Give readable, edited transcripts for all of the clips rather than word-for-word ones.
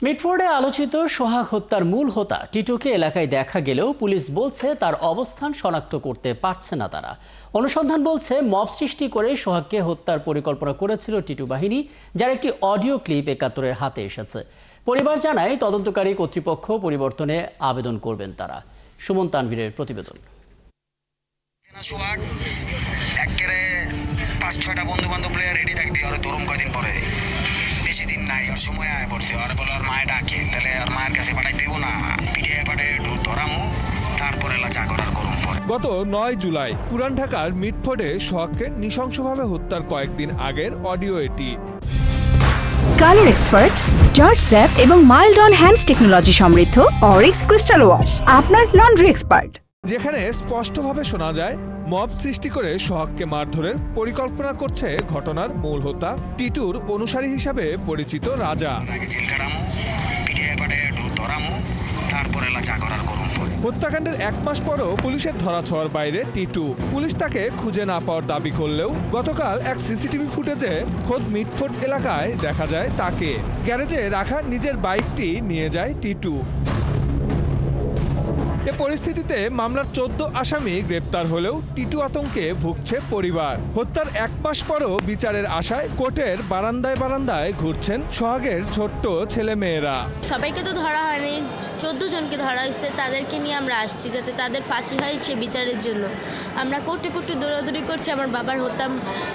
মিটফোর্ডে আলোচিত সোহাগ হত্যার মূল হোতা টিটোকে এলাকায় দেখা গেলেও পুলিশ বলছে তার অবস্থান শনাক্ত করতে পারছে না তারা। অনুসন্ধান বলছে মব সৃষ্টি করে সোহাগকে হত্যার পরিকল্পনা করেছিল টিটু বাহিনী, যার একটি অডিও ক্লিপ একাত্তরের হাতে এসেছে। পরিবার জানায় তদন্তকারী কর্তৃপক্ষ পরিবর্তনে আবেদন করবেন তারা। সুমন তানভীরের প্রতিবেদন। সোহাগ একেবারে ৫-৬টা বন্ধু বান্ধব রেডি থাকবি আর তরুণ কয়দিন পরে বেশি দিন নাই আর সময় আয় পড়ছে আর বলে আর মায়ে ডাকে তাহলে আর মায়ের কাছে পাঠাই দেব না পিঠে পাঠে ধরামো তারপরে যা করার করুন পরে। গত ৯ জুলাই পুরান ঢাকার মিটফোর্ডে সোহাগকে নৃশংসভাবে হত্যার কয়েকদিন আগের অডিও এটি। কালার এক্সপার্ট, জর্জ স্যাপ এবং মাইল্ড অন হ্যান্ডস টেকনোলজি সমৃদ্ধ অরিক্স ক্রিস্টাল ওয়াশ আপনার লন্ড্রি এক্সপার্ট। যেখানে স্পষ্টভাবে শোনা যায় মব সৃষ্টি করে সোহাগকে মারধরের পরিকল্পনা করছে ঘটনার মূল হোতা টিটুর অনুসারী হিসাবে পরিচিত রাজা। হত্যাকাণ্ডের ১ মাস পরও পুলিশের ধরাছোঁয়ার বাইরে টিটু। পুলিশ তাকে খুঁজে না পাওয়ার দাবি করলেও গতকাল এক সিসিটিভি ফুটেজে খোদ মিটফোর্ড এলাকায় দেখা যায় তাকে। গ্যারেজে রাখা নিজের বাইকটি নিয়ে যায় টিটু। এ পরিস্থিতিতে মামলার ১৪ আসামি গ্রেপ্তার হলেও টিটু আতঙ্কে ভুগছে পরিবার। হত্যার ১ মাস পরও বিচারের আশায় কোর্টের বারান্দায় বারান্দায় ঘুরছেন সোহাগের ছোট্ট ছেলে মেয়েরা। সবাইকে তো ধরা হয়নি, ১৪ জনকে ধরা হয়েছে, তাদেরকে নিয়ে আমরা আসছি যাতে তাদের ফাঁসি হয় সে বিচারের জন্য। আমরা কোর্টে কোর্টে দৌড়াদৌড়ি করছি আমার বাবার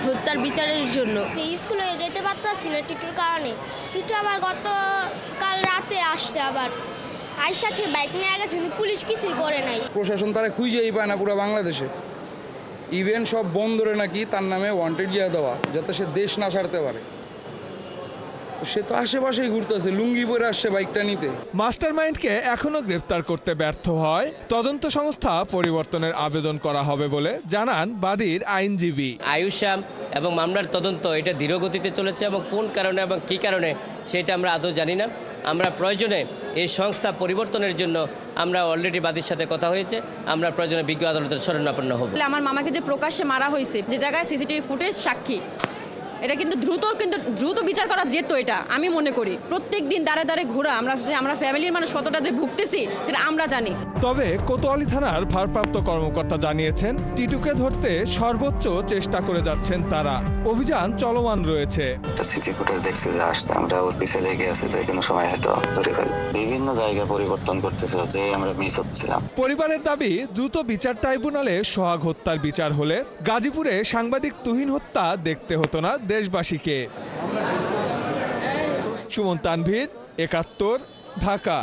হত্যার বিচারের জন্য। স্কুলে যেতে পারতাছি না টিটুর কারণে। টিটু আবার গতকাল রাতে আসছে, আবার আইসা সে বাইক নিয়ে গেছে, কিন্তু পুলিশ কিছুই করে নাই। প্রশাসন তারা খুঁজেই পায় না পুরো বাংলাদেশে। ইভেন সব বন্দরে নাকি তার নামে ওয়ান্টেড গিয়ে দেওয়া, যাতে সে দেশ না ছাড়তে পারে। সে তো আশেপাশেই ঘুরতেছে, লুঙ্গি পরে আসছে বাইকটা নিতে। মাস্টারমাইন্ডকে এখনো গ্রেফতার করতে ব্যর্থ হয় তদন্ত সংস্থা পরিবর্তনের আবেদন করা হবে বলে জানান বাদীর আইনজীবী আয়ুষাম। এবং মামলার তদন্ত এটা ধীরগতিতে চলেছে এবং কোন কারণে এবং কী কারণে সেটা আমরা আদৌ জানি না। আমরা প্রয়োজনে এই সংস্থা পরিবর্তনের জন্য আমরা অলরেডি বাদীর সাথে কথা হয়েছে, আমরা প্রয়োজনে বিজ্ঞ আদালতের শরণাপন্ন হব। আমার মামাকে যে প্রকাশ্যে মারা হয়েছে, যে জায়গায় সিসিটিভি ফুটেজ সাক্ষী, এটা কিন্তু দ্রুত বিচার করা যেত। এটা আমি মনে করি প্রত্যেক দিন দাঁড়ে দাঁড়ে ঘোরা, আমরা ফ্যামিলির মানুষ কতটা যে ভুগতেছি সেটা আমরা জানি। তবে কোতোয়ালি থানার ভারপ্রাপ্ত কর্মকর্তা জানিয়েছেন টিটুকে ধরতে সর্বোচ্চ চেষ্টা করে যাচ্ছেন তারা। অভিযান চলমান রয়েছে। সিসি ফুটেজ দেখছে যে আসছে, আমরা ওর পিছে লেগে আছে যে কোনো সময় হয়তো ধরে ফেলবে। বিভিন্ন জায়গা পরিবর্তন করতেছে যে আমরা মিস হচ্ছিলাম। পরিবারের দাবি দ্রুত বিচার ট্রাইব্যুনালে সোহাগ হত্যার বিচার হলে গাজীপুরে সাংবাদিক তুহিন হত্যা দেখতে হতো না দেশবাসীকে। সুমন তানভীর, ৭১, ঢাকা।